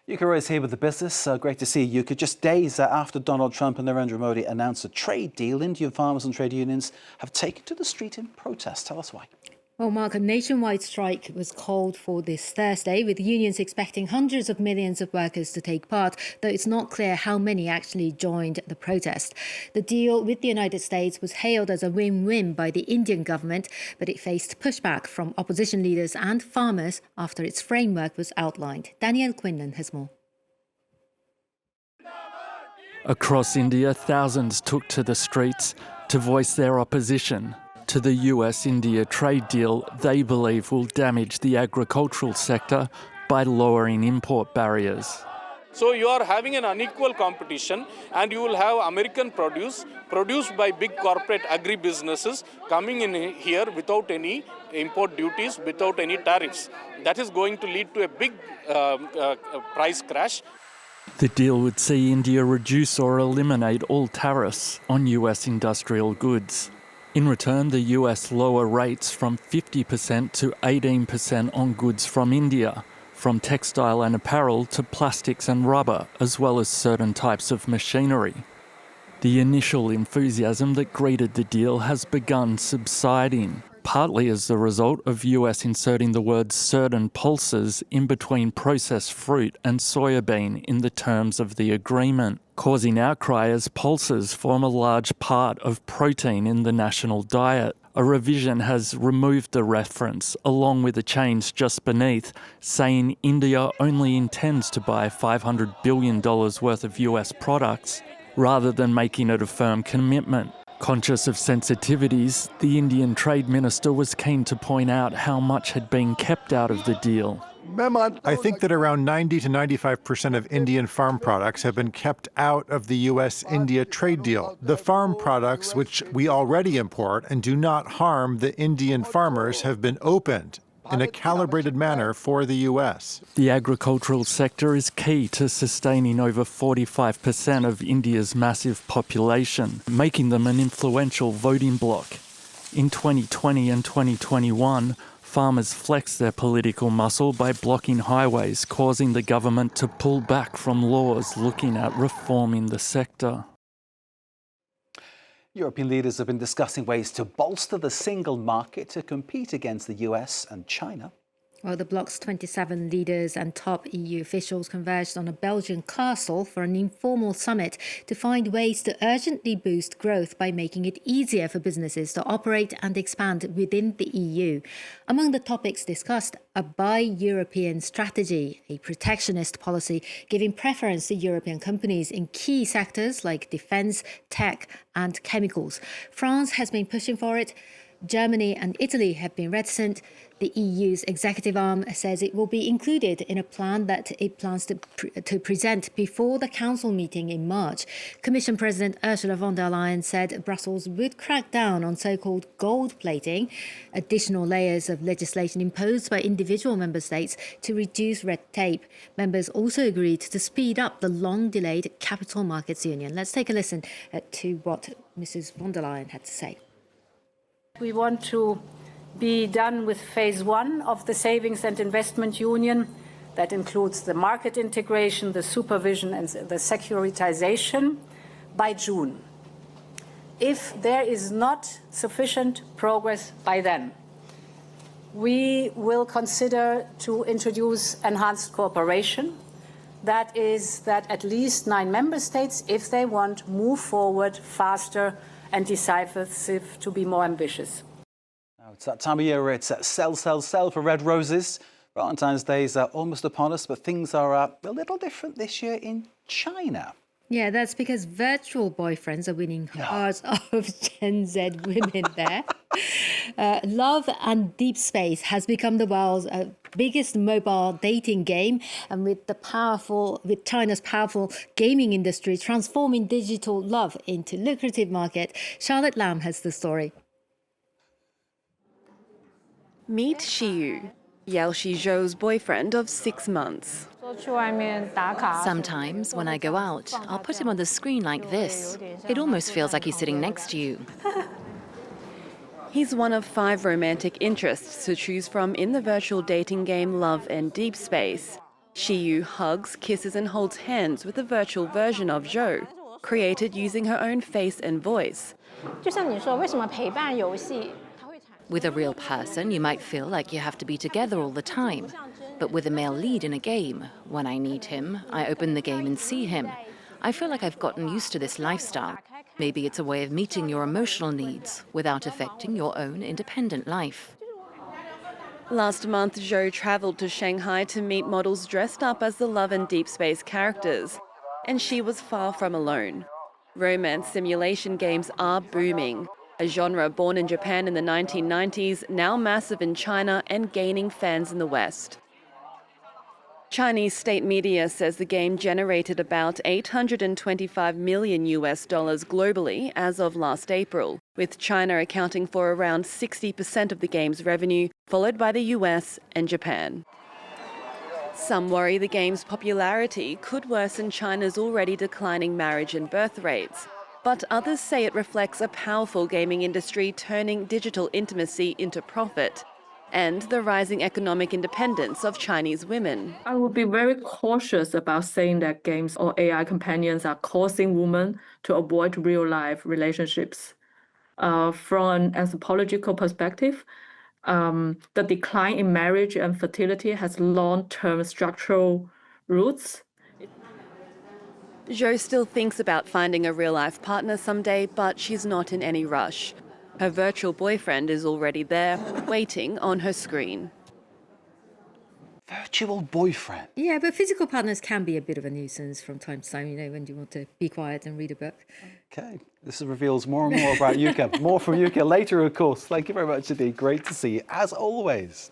Yuka is here with the business. Great to see you. Yuka, just days after Donald Trump and Narendra Modi announced a trade deal, Indian farmers and trade unions have taken to the street in protest. Tell us why. Well, Mark, a nationwide strike was called for this Thursday, with unions expecting hundreds of millions of workers to take part, though it's not clear how many actually joined the protest. The deal with the United States was hailed as a win-win by the Indian government, but it faced pushback from opposition leaders and farmers after its framework was outlined. Danielle Quinlan has more. Across India, thousands took to the streets to voice their opposition to the US-India trade deal they believe will damage the agricultural sector by lowering import barriers. So you are having an unequal competition, and you will have American produce produced by big corporate agri-businesses coming in here without any import duties, without any tariffs. That is going to lead to a big price crash. The deal would see India reduce or eliminate all tariffs on US industrial goods. In return, the US lower rates from 50% to 18% on goods from India, from textile and apparel to plastics and rubber, as well as certain types of machinery. The initial enthusiasm that greeted the deal has begun subsiding, partly as the result of US inserting the words certain pulses in between processed fruit and soybean in the terms of the agreement, causing outcry as pulses form a large part of protein in the national diet. A revision has removed the reference, along with a change just beneath, saying India only intends to buy $500 billion worth of US products, rather than making it a firm commitment. Conscious of sensitivities, the Indian Trade Minister was keen to point out how much had been kept out of the deal. I think that around 90 to 95% of Indian farm products have been kept out of the US-India trade deal. The farm products which we already import and do not harm the Indian farmers have been opened in a calibrated manner for the US. The agricultural sector is key to sustaining over 45% of India's massive population, making them an influential voting bloc. In 2020 and 2021, farmers flexed their political muscle by blocking highways, causing the government to pull back from laws looking at reforming the sector. European leaders have been discussing ways to bolster the single market to compete against the US and China. Well, the bloc's 27 leaders and top EU officials converged on a Belgian castle for an informal summit to find ways to urgently boost growth by making it easier for businesses to operate and expand within the EU. Among the topics discussed, a Buy European strategy, a protectionist policy giving preference to European companies in key sectors like defence, tech and chemicals. France has been pushing for it. Germany and Italy have been reticent. The EU's executive arm says it will be included in a plan that it plans to present before the Council meeting in March. Commission President Ursula von der Leyen said Brussels would crack down on so-called gold plating, additional layers of legislation imposed by individual member states to reduce red tape. Members also agreed to speed up the long-delayed Capital Markets Union. Let's take a listen to what Mrs. von der Leyen had to say. We want to be done with phase one of the Savings and Investment Union. That includes the market integration, the supervision and the securitization by June. If there is not sufficient progress by then, we will consider to introduce enhanced cooperation. That is that at least 9 member states, if they want, move forward faster and decisive to be more ambitious. Now it's that time of year where it's sell, sell, sell for red roses. Valentine's Day is almost upon us, but things are a little different this year in China. Yeah, that's because virtual boyfriends are winning hearts of Gen Z women there. Love and Deep Space has become the world's biggest mobile dating game, and with China's powerful gaming industry transforming digital love into lucrative market, Charlotte Lamb has the story. Meet Xiyu, Yao Shizhou's boyfriend of 6 months. Sometimes when I go out, I'll put him on the screen like this. It almost feels like he's sitting next to you. He's one of 5 romantic interests to choose from in the virtual dating game Love and Deep Space. Xiyu hugs, kisses and holds hands with a virtual version of Zhou, created using her own face and voice. 就像你说，为什么陪伴游戏它会产 With a real person, you might feel like you have to be together all the time. But with a male lead in a game, when I need him, I open the game and see him. I feel like I've gotten used to this lifestyle. Maybe it's a way of meeting your emotional needs without affecting your own independent life. Last month, Zhou travelled to Shanghai to meet models dressed up as the Love and Deep Space characters. And she was far from alone. Romance simulation games are booming, a genre born in Japan in the 1990s, now massive in China and gaining fans in the West. Chinese state media says the game generated about $825 million globally as of last April, with China accounting for around 60% of the game's revenue, followed by the US and Japan. Some worry the game's popularity could worsen China's already declining marriage and birth rates. But others say it reflects a powerful gaming industry turning digital intimacy into profit and the rising economic independence of Chinese women. I would be very cautious about saying that games or AI companions are causing women to avoid real-life relationships. From an anthropological perspective, the decline in marriage and fertility has long-term structural roots. Zhou still thinks about finding a real-life partner someday, but she's not in any rush. Her virtual boyfriend is already there, waiting on her screen. Virtual boyfriend. Yeah, but physical partners can be a bit of a nuisance from time to time, you know, when you want to be quiet and read a book. Okay, this reveals more and more about Yuka. More from Yuka later, of course. Thank you very much indeed. Great to see you, as always.